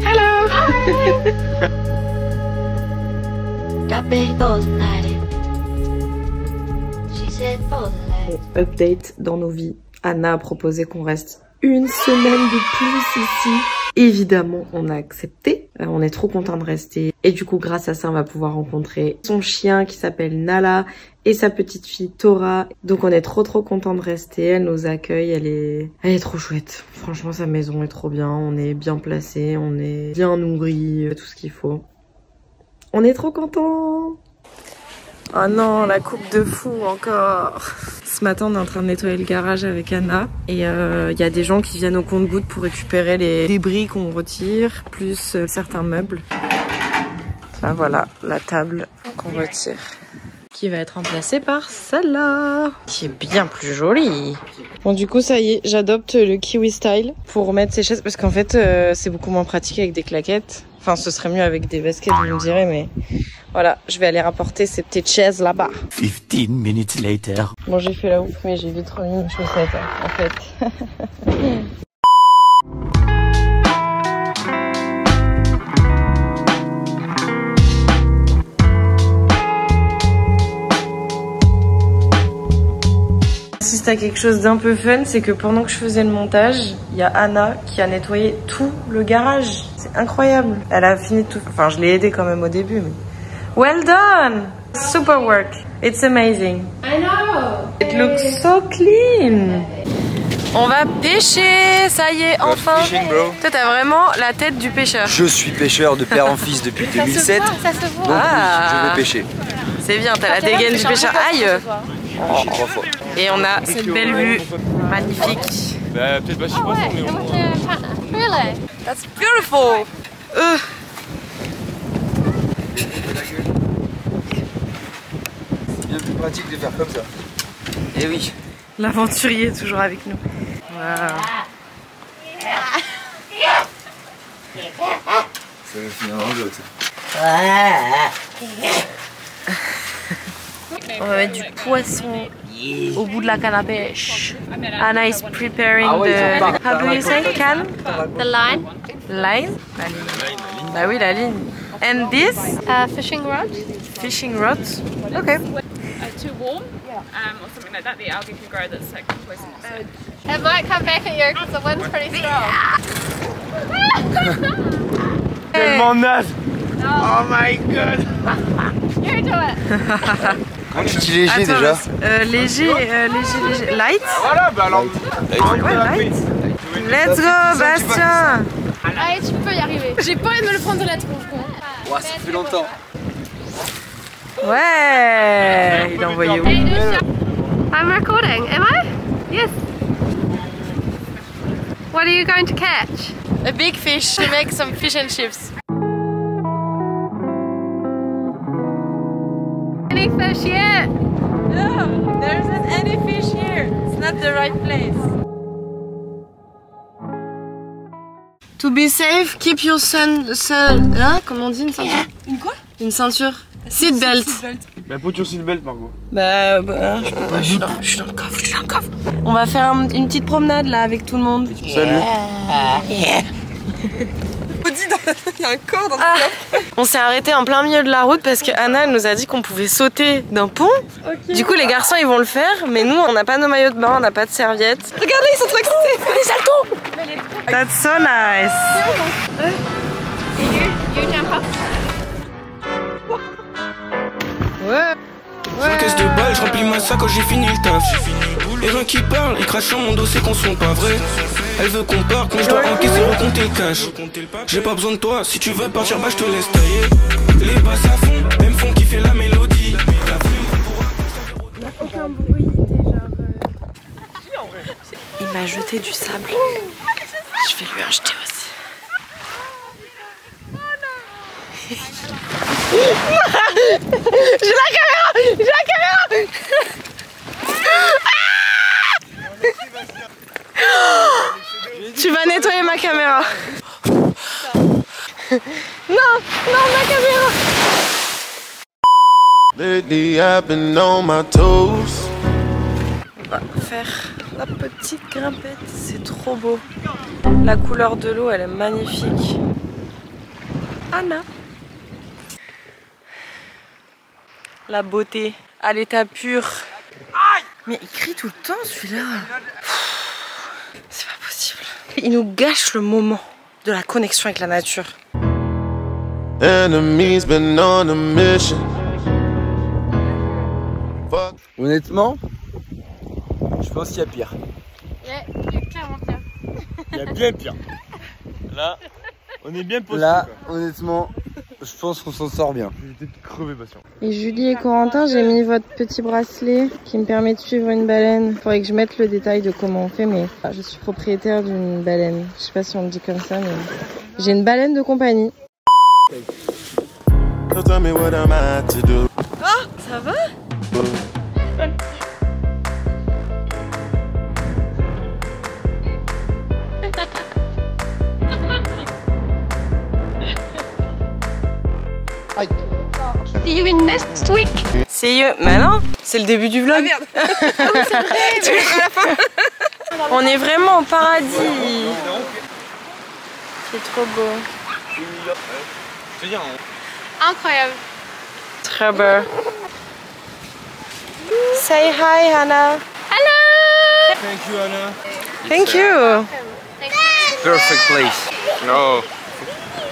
Hello. Update dans nos vies. Anna a proposé qu'on reste une semaine de plus ici. Évidemment, on a accepté. On est trop content de rester. Et du coup, grâce à ça, on va pouvoir rencontrer son chien qui s'appelle Nala et sa petite fille Tora. Donc on est trop content de rester. Elle nous accueille. Elle est trop chouette. Franchement, sa maison est trop bien. On est bien placé. On est bien nourri. Tout ce qu'il faut. On est trop content. Oh non, la coupe de fou encore. Ce matin, on est en train de nettoyer le garage avec Anna. Et y a des gens qui viennent au compte-gouttes pour récupérer les débris qu'on retire, plus certains meubles. Là, voilà, la table qu'on retire. Qui va être remplacée par celle-là, qui est bien plus jolie. Bon, du coup, ça y est, j'adopte le kiwi style pour mettre ces chaises. Parce qu'en fait, c'est beaucoup moins pratique avec des claquettes. Enfin, ce serait mieux avec des baskets, vous me direz, mais... Voilà, je vais aller rapporter ces petites chaises là-bas. 15 minutes later. Bon, j'ai fait la ouf, mais j'ai vite remis mes chaussettes, en fait. Assiste à quelque chose d'un peu fun, c'est que pendant que je faisais le montage, il y a Anna qui a nettoyé tout le garage. C'est incroyable. Elle a fini tout. Enfin, je l'ai aidée quand même au début, mais... Well done! Super work. It's amazing. I know. It looks so clean. On va pêcher, ça y est, enfin. Fishing, bro. Toi, t'as vraiment la tête du pêcheur. Je suis pêcheur de père en fils depuis 2007. Ça se voit. Donc Ah. oui, je vais pêcher. C'est bien, t'as la dégaine du pêcheur. Aïe! Oh, 3 fois. Et on a cette belle vue magnifique. Bah, peut-être pas si poisson, mais au moins. Really? That's beautiful. C'est bien plus pratique de faire comme ça. Et oui. L'aventurier est toujours avec nous. Wow. Ça va finir en jeu, ça. On va mettre du poisson au bout de la canne à pêche. Anna is preparing the... How do you say? Can? The line? Line? La ligne. Bah oui, la ligne. And this? Fishing rod? Fishing rod. Okay. Too warm or something like that, the algae can grow that's like poisonous. It might come back at you because the wind's pretty strong. Tellement naze! Oh my god! You do it. Comment tu dis léger déjà? Léger. Light? Voilà, bah alors. Ouais, light. Let's go, Bastien! Allez, tu peux y arriver. J'ai pas envie de me le prendre de la tronche. Ouais, ça fait longtemps. Ouais! Il a envoyé où? I'm recording, am I? Yes. What are you going to catch? A big fish to make some fish and chips. Any fish yet? No, there isn't any fish here. It's not the right place. To be safe, keep your hein? Comment on dit une ceinture? Une quoi? Une ceinture. Seatbelt. Bah, put your seatbelt, Margot. Je suis dans le coffre, On va faire une petite promenade là avec tout le monde. Salut. Il y a un corps dans le coffre. On s'est arrêté en plein milieu de la route parce que Anna nous a dit qu'on pouvait sauter d'un pont. Okay. Du coup, les garçons ils vont le faire, mais nous on n'a pas nos maillots de bain, on n'a pas de serviettes. Regardez, ils sont trop excités. Les saltos. That's so nice. You jump up. J'ai une caisse de balles, je remplis ma sac quand j'ai fini le taf. Les gens qui parlent, ils crachent sur mon dos, c'est qu'on sont pas vrais. Elle veut qu'on parte, mais je dois encaisser, recompter le cash. J'ai pas besoin de toi, si tu veux partir, bah je te laisse tailler. Les basses à fond, elles me font kiffer la mélodie. Il n'y a aucun bruit, Il m'a jeté du sable. Je vais lui en jeter aussi. J'ai la caméra! Tu vas nettoyer ma caméra. Non, ma caméra. Lately I've been on my toes. On va faire la petite grimpette, c'est trop beau. La couleur de l'eau, elle est magnifique. Anna. La beauté à l'état pur. Mais il crie tout le temps celui-là. C'est pas possible. Il nous gâche le moment de la connexion avec la nature. Enemies been on a mission. Honnêtement, je pense qu'il y a pire. Clairement pire. Il y a bien pire. Là, on est bien posé. Là, honnêtement, je pense qu'on s'en sort bien. J'étais crevé, patient. Et Julie et Corentin, j'ai mis votre petit bracelet qui me permet de suivre une baleine. Il faudrait que je mette le détail de comment on fait, mais je suis propriétaire d'une baleine. Je sais pas si on le dit comme ça, mais j'ai une baleine de compagnie. Don't tell me what I'm at to do. Oh, ça va? See you in next week. See you. Mais non, c'est le début du vlog. Ah merde. On est vraiment au paradis. C'est trop beau. Incroyable. Très beau. Say hi, Hannah. Hello. Thank you, Anna. Thank you. Perfect place. No.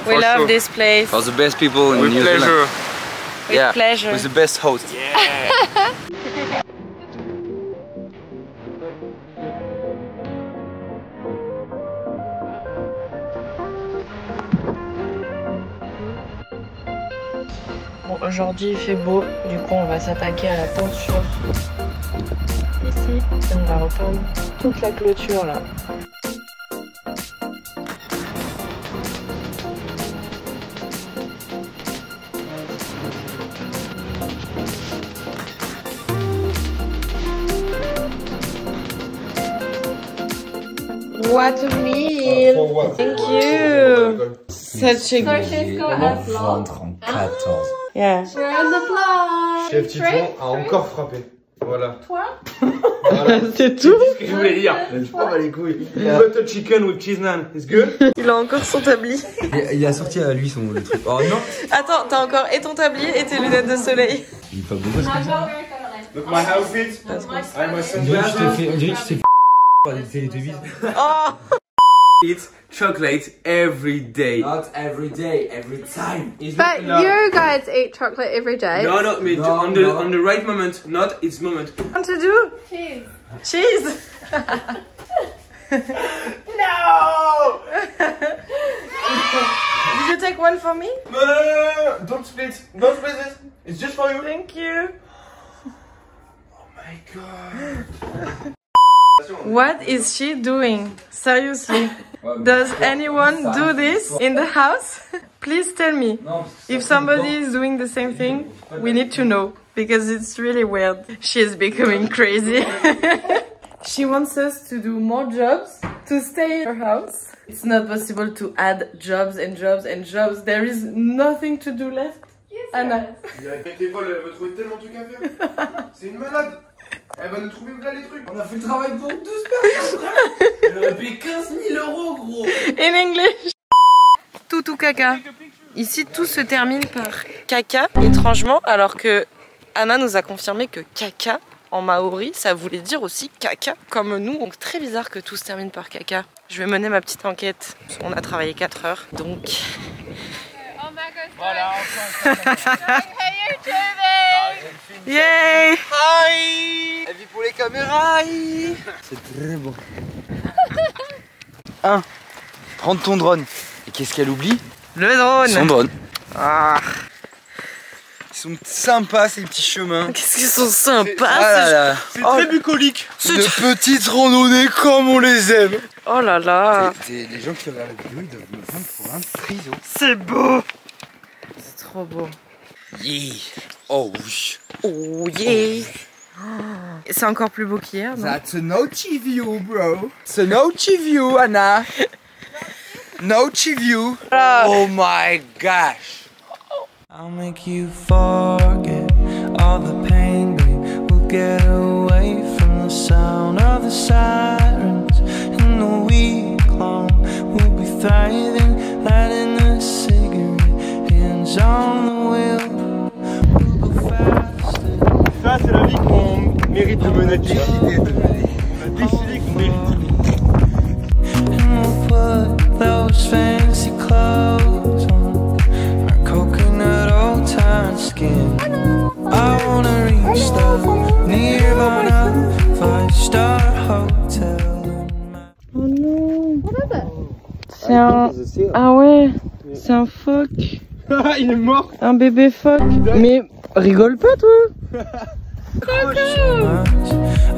We For love sure. this place. For the best people in With New Zealand. pleasure. With pleasure. With the best host. Bon, aujourd'hui il fait beau, du coup on va s'attaquer à la peinture ici et on va repeindre toute la clôture là. What a meal! Thank you! Such a good... Rentre en 14. Yeah. Chef Titouan a encore frappé. Voilà. C'est tout? Ce que je voulais dire. Je prends pas les couilles. Butter chicken with cheese naan. It's good? Il a encore son tablier. Il a sorti à lui le truc. Oh non! Attends, t'as encore et ton tablier et tes lunettes de soleil. Il est pas beau ce que ça. Look my outfit. I'm my sunglasses. On dirait que tu t'es fait par des Teletubbies. Oh! Eat chocolate every day. Not every day, every time. But you guys eat chocolate every day. No, not me. No, on the right moment, not its moment. What to do? Cheese. Cheese! No! Did you take one for me? No. Don't split. Don't split it. It's just for you. Thank you. Oh my god. What is she doing? Seriously. Does anyone do this in the house? Please tell me. If somebody is doing the same thing, we need to know. Because it's really weird. She is becoming crazy. She wants us to do more jobs to stay in her house. It's not possible to add jobs and jobs and jobs. There is nothing to do left. Yes, Anna. Elle va trouver tellement de trucs à faire. C'est une malade. Elle va nous trouver là les trucs. On a fait le travail pour 12 personnes. Elle aurait payé 15 000 € gros. In English. Tout ou caca. Ici, tout se termine par caca, étrangement, alors que Anna nous a confirmé que caca, en maori, ça voulait dire aussi caca, comme nous. Donc très bizarre que tout se termine par caca. Je vais mener ma petite enquête. On a travaillé 4 heures, donc... Oh my god. Voilà, Hey, YouTubing! Yay! Aïe! Elle vit pour les caméras. C'est très bon. 1. Prendre ton drone. Et qu'est-ce qu'elle oublie? Le drone! Son drone. Ah, Ils sont sympas ces petits chemins. qu'est-ce qu'ils sont sympas! Ah là là. C'est très bucolique. De petites randonnées comme on les aime. Oh là là! Les gens qui regardent la vidéo, ils doivent me prendre pour un triso. C'est beau! C'est trop beau. Yeah. Oh oui. Oh yeah! C'est encore plus beau qu'hier, non? That's a naughty view, bro. It's a naughty view, Anna. Naughty view. Oh my gosh. I'll make you forget all the pain, babe. We'll get away from the sound of the sirens in the week long thriving, lighting a cigarette, hands on the wheel. We'll go faster. Ça, c'est la vie qu'on mérite de mener. La décidé qu'on mérite. And we'll put those fancy clothes on our coconut old time skin. I wanna reach the Nirvana 5-star hotel. Oh non. C'est un... Ah ouais, c'est un phoque. Il est mort. Un bébé phoque. Mais rigole pas toi.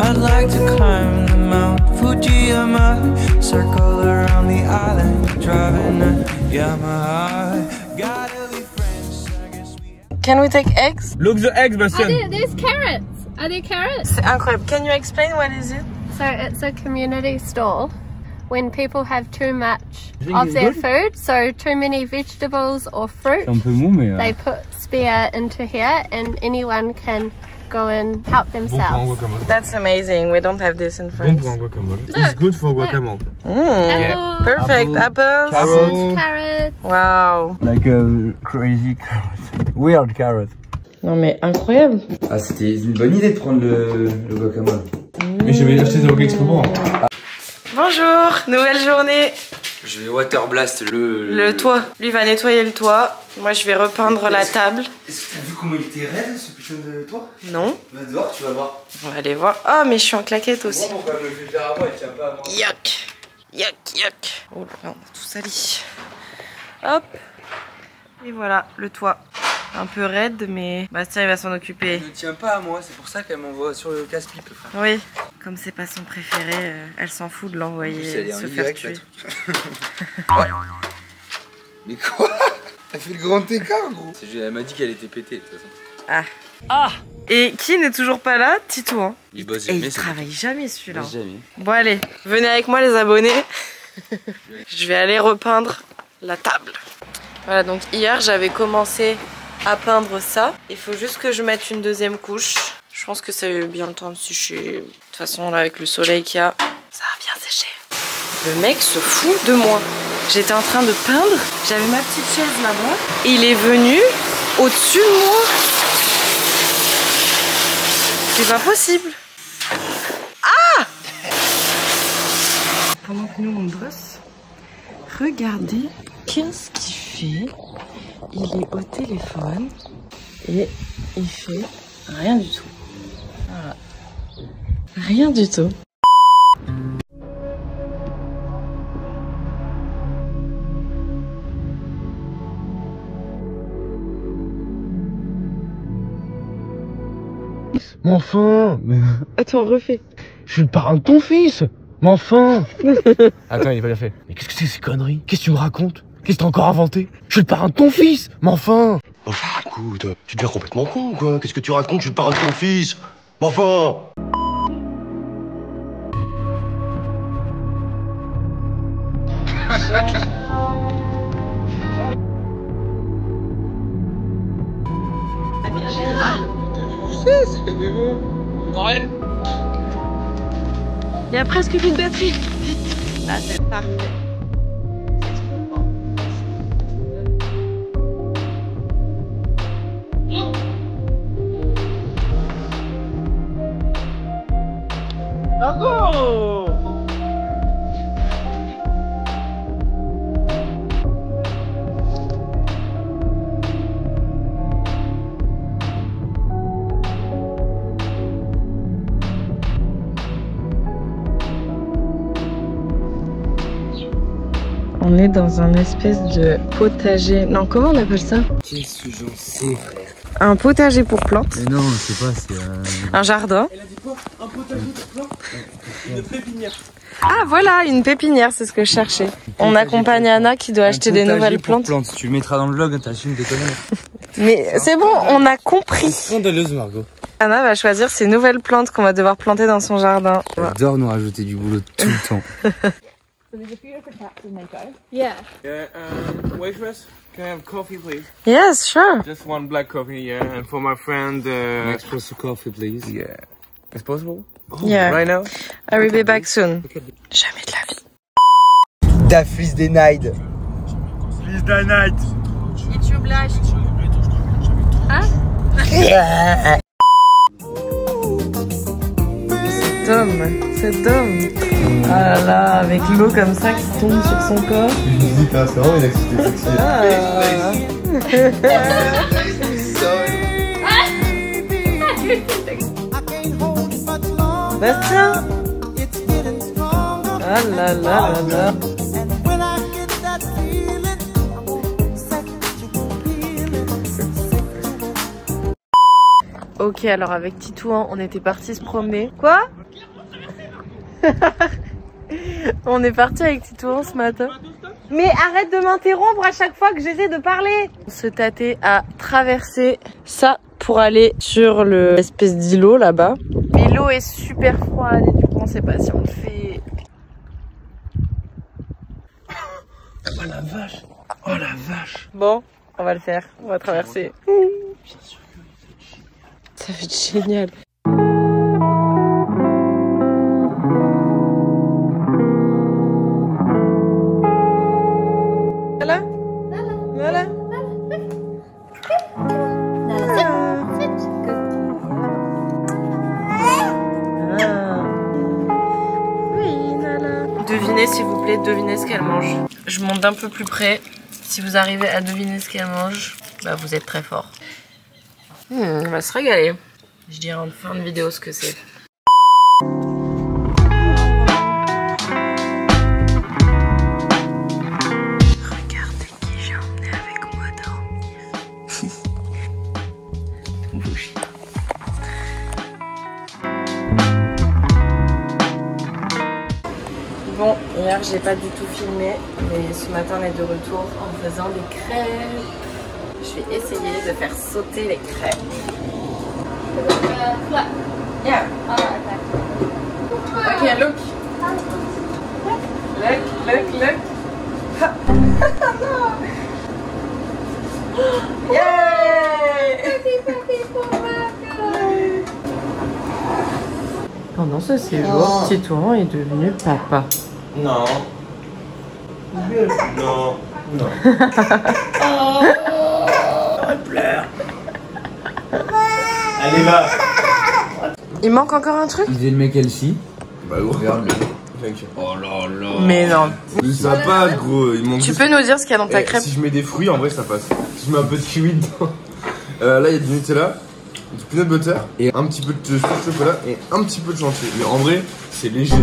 I'd like to climb the Mount Fujiyama, circle around the island, driving a Yamaha. Gotta be friends, I guess we. Can we take eggs? Look the eggs, Bastien. There's carrots. Are there carrots? C'est incroyable. Can you explain what is it? So it's a community stall when people have too much of their food, so too many vegetables or fruit, Un peu mou, mais. they put spare into here and anyone can go and help themselves. That's amazing. We don't have this in France. guacamole. It's good for guacamole. Apples, Perfect. Apples. carrots. Wow. Like a crazy carrot. Weird carrot. Non mais incroyable. Ah, c'était une bonne idée de prendre le guacamole. Mais j'avais acheté des exprès pour. Bonjour, nouvelle journée. Je vais waterblast Le toit. Lui va nettoyer le toit. Moi je vais repeindre la table. Est-ce que t'as vu comment il était raide ce putain de toit? Non. Va dehors, tu vas voir. On va aller voir. Ah mais je suis en claquette aussi. Pourquoi elle me fait faire à moi, elle tient pas à moi. Yuck. Yuck, yuck. Oh là là, on a tout sali. Hop. Et voilà, le toit. Un peu raide, mais Bastien il va s'en occuper. Elle ne tient pas à moi, c'est pour ça qu'elle m'envoie sur le casse-pipe. Oui, comme c'est pas son préféré, elle s'en fout de l'envoyer se faire tuer. Ouais. Mais quoi? Elle fait le grand écart, gros. Elle m'a dit qu'elle était pétée, de toute façon. Ah. Ah. Et qui n'est toujours pas là? Tito, hein. Il bosse Et jamais. il travaille jamais celui-là. Jamais. Bon allez, venez avec moi les abonnés. Je vais aller repeindre la table. Voilà, donc hier j'avais commencé à peindre ça. Il faut juste que je mette une deuxième couche. Je pense que ça a eu bien le temps de sécher. De toute façon là avec le soleil qu'il y a, ça va bien sécher. Le mec se fout de moi. J'étais en train de peindre, j'avais ma petite chaise là-bas. Il est venu au-dessus de moi. C'est pas possible. Ah! Pendant que nous on bosse, regardez qu'est-ce qu'il fait. Il est au téléphone et il fait rien du tout. Voilà. Rien du tout. Mais enfin, Attends, refais. je suis le parrain de ton fils. Mais enfin. Attends, il est pas bien fait. Mais qu'est-ce que c'est ces conneries? Qu'est-ce que tu me racontes? Qu'est-ce que t'as encore inventé? Je suis le parrain de ton fils. Mais enfin. Enfin, écoute, tu deviens complètement con, quoi. Qu'est-ce que tu racontes? Je suis le parrain de ton fils. Mais enfin. Il y a presque plus de batterie. Là, c'est parfait. Bravo! On est dans un espèce de potager. Non, comment on appelle ça? Qu'est-ce que j'en sais, frère? Un potager pour plantes. Mais non, je sais pas, c'est un jardin. Elle a dit quoi? Un potager pour plantes? Une pépinière. Ah voilà, une pépinière, c'est ce que je cherchais. On accompagne Anna qui doit acheter des nouvelles plantes. Tu le mettras dans le vlog, t'assumes des conneries. Mais c'est bon, on a compris. Scandaleuse, Margot. Anna va choisir ses nouvelles plantes qu'on va devoir planter dans son jardin. J'adore nous rajouter du boulot tout le temps. So there's a few different types of Mako. Yeah. Yeah, waitress, can I have coffee, please? Yes, sure. Just one black coffee, yeah. And for my friend, Espresso coffee, please. yeah. It's possible? Yeah. Right now? I'll be back soon. Jamais de la vie. Da fils des night. Fils d'un night. YouTube live. Hein? Cet homme. Ah là là, avec l'eau comme ça qui tombe sur son corps. Je me dis, c'est vraiment une activité sexy. Bastien. Ah là là là là. Ok, alors avec Titouan, on était parti se promener. Quoi? On est parti avec Titouan ce matin. Mais arrête de m'interrompre à chaque fois que j'essaie de parler. On se tâtait à traverser ça pour aller sur l'espèce d'îlot là-bas. Mais l'eau est super froide et du coup on sait pas si on le fait. Oh la vache. Oh la vache. Bon, on va le faire. On va traverser. Ça va être génial. Voilà. Voilà. Oui, Nala. Devinez s'il vous plaît, devinez ce qu'elle mange. Je monte d'un peu plus près. Si vous arrivez à deviner ce qu'elle mange, bah vous êtes très fort. On va se régaler. Je dirai en fin de vidéo ce que c'est. Regardez qui j'ai emmené avec moi dormir. Bougie. Bon, hier j'ai pas du tout filmé, mais ce matin on est de retour en faisant des crêpes. Je vais essayer de faire sauter les crêpes. Yeah. Ok, look. Look. Non. Yay! Pendant ce séjour, Titouan est devenu papa. Non. Non. Non. Elle pleure. Elle est là. Il manque encore un truc? Il faisait le mec Elsie. Bah regarde. Oh là là. Mais non. Mais ça passe gros. Il manque Tu juste... peux nous dire ce qu'il y a dans ta crêpe? Si je mets des fruits, en vrai ça passe. Si je mets un peu de kiwi dedans. Là il y a du Nutella, du peanut butter et un petit peu de sauce chocolat et un petit peu de chantilly. Mais en vrai c'est léger.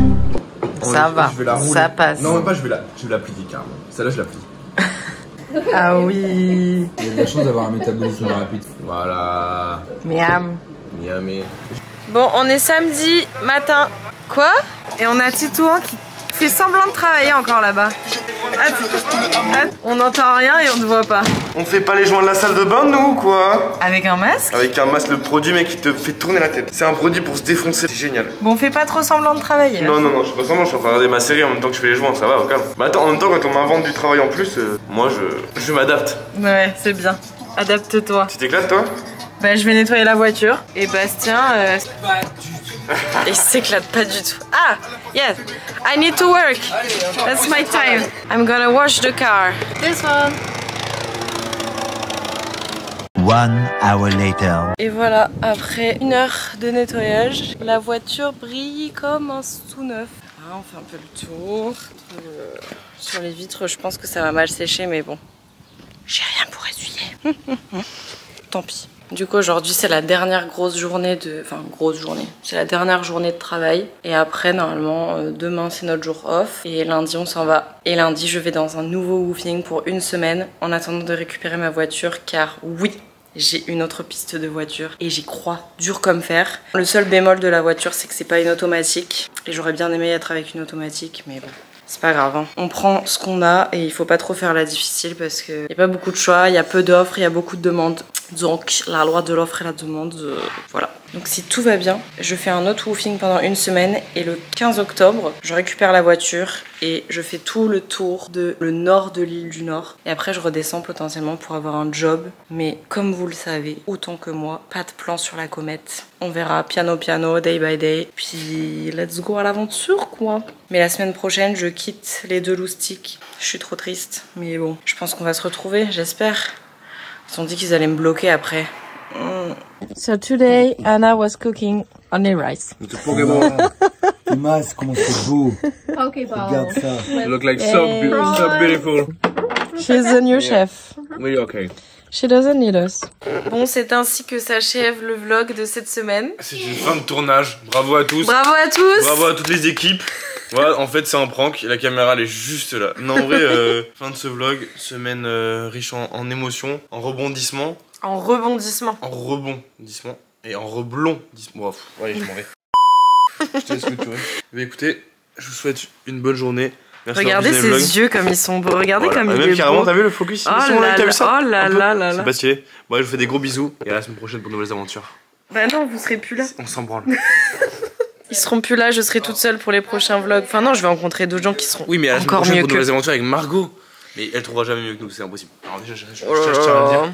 Ça va, je vais la rouler. ça passe. Non même pas, je vais la plier carrément. Celle-là je la plie. Ah oui. Il y a de la chance d'avoir un métabolisme rapide. Voilà. Miam. Miami. Bon, on est samedi matin. Quoi? Et on a Titouan qui fait semblant de travailler encore là-bas. On n'entend rien et on ne voit pas. On fait pas les joints de la salle de bain nous ou quoi? Avec un masque? Avec un masque, le produit mec qui te fait tourner la tête. C'est un produit pour se défoncer, c'est génial. Bon, on fait pas trop semblant de travailler. Là. Non, je fais pas semblant, je suis en train de regarder ma série en même temps que je fais les joints, ça va, au calme. Mais attends, en même temps, quand on m'invente du travail en plus, moi je m'adapte. Ouais, c'est bien. Adapte-toi. Tu t'éclates toi? Bah, je vais nettoyer la voiture. Et Bastien. Il s'éclate pas du tout. Ah, yes. I need to work. That's my time. I'm gonna wash the car. This one. 1 hour later. Et voilà, après 1 heure de nettoyage, la voiture brille comme un tout neuf. Ah, on fait un peu le tour. Sur les vitres, je pense que ça va mal sécher, mais bon. J'ai rien pour essuyer. Tant pis. Du coup, aujourd'hui, c'est la dernière grosse journée de... Enfin, grosse journée. C'est la dernière journée de travail. Et après, normalement, demain, c'est notre jour off. Et lundi, on s'en va. Et lundi, je vais dans un nouveau woofing pour 1 semaine en attendant de récupérer ma voiture. Car oui, j'ai une autre piste de voiture. Et j'y crois dur comme fer. Le seul bémol de la voiture, c'est que c'est pas une automatique. Et j'aurais bien aimé être avec une automatique, mais bon. C'est pas grave, hein. On prend ce qu'on a et il faut pas trop faire la difficile parce qu'il n'y a pas beaucoup de choix, il y a peu d'offres, il y a beaucoup de demandes. Donc la loi de l'offre et la demande, voilà. Donc si tout va bien, je fais un autre woofing pendant une semaine et le 15 octobre, je récupère la voiture et je fais tout le tour de le nord de l'île du Nord. Et après je redescends potentiellement pour avoir un job. Mais comme vous le savez, autant que moi, pas de plan sur la comète. On verra piano piano, day by day. Puis let's go à l'aventure quoi. Mais la semaine prochaine, je quitte les deux loustiques. Je suis trop triste. Mais bon, je pense qu'on va se retrouver, j'espère. Ils ont dit qu'ils allaient me bloquer après. So today, Anna was cooking only rice. Mas, comment c'est beau. Pokeball. Regarde ça. Look like so beautiful. She's the new chef. Really okay. She doesn't need us. Bon, c'est ainsi que s'achève le vlog de cette semaine. C'est une fin de tournage. Bravo à tous. Bravo à tous. Bravo à toutes les équipes. Voilà, en fait c'est un prank, la caméra elle est juste là. Non en vrai, fin de ce vlog, semaine riche en émotions, en rebondissements. En rebondissement. En rebondissement. Et en reblondissement. Bon, allez, je m'en vais. Je te laisse clôturer. Mais écoutez, je vous souhaite une bonne journée. Merci. Regardez ses yeux comme ils sont beaux. Regardez voilà. comme il même est carrément, beau. t'as vu le focus? Oh là là. C'est pas stylé. Bon, je vous fais des gros bisous et à la semaine prochaine pour de nouvelles aventures. Bah non, vous serez plus là. On s'en branle. Ils seront plus là, je serai toute seule pour les prochains vlogs. Enfin non, je vais rencontrer d'autres gens qui seront oui, mais à la semaine encore prochaine mieux pour de que... nouvelles aventures avec Margot. Mais elle trouvera jamais mieux que nous, c'est impossible. Alors déjà, je tiens à le dire.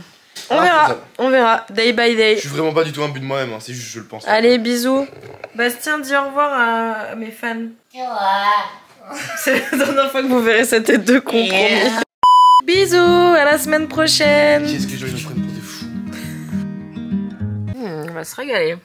On verra, day by day. Je suis vraiment pas du tout un but de moi-même, hein. C'est juste je le pense. Allez, bisous. Bastien, dis au revoir à mes fans. C'est la dernière fois que vous verrez cette tête de compromis. Bisous, à la semaine prochaine. Qu'est-ce que je vais nous prendre pour des fous? On va se régaler.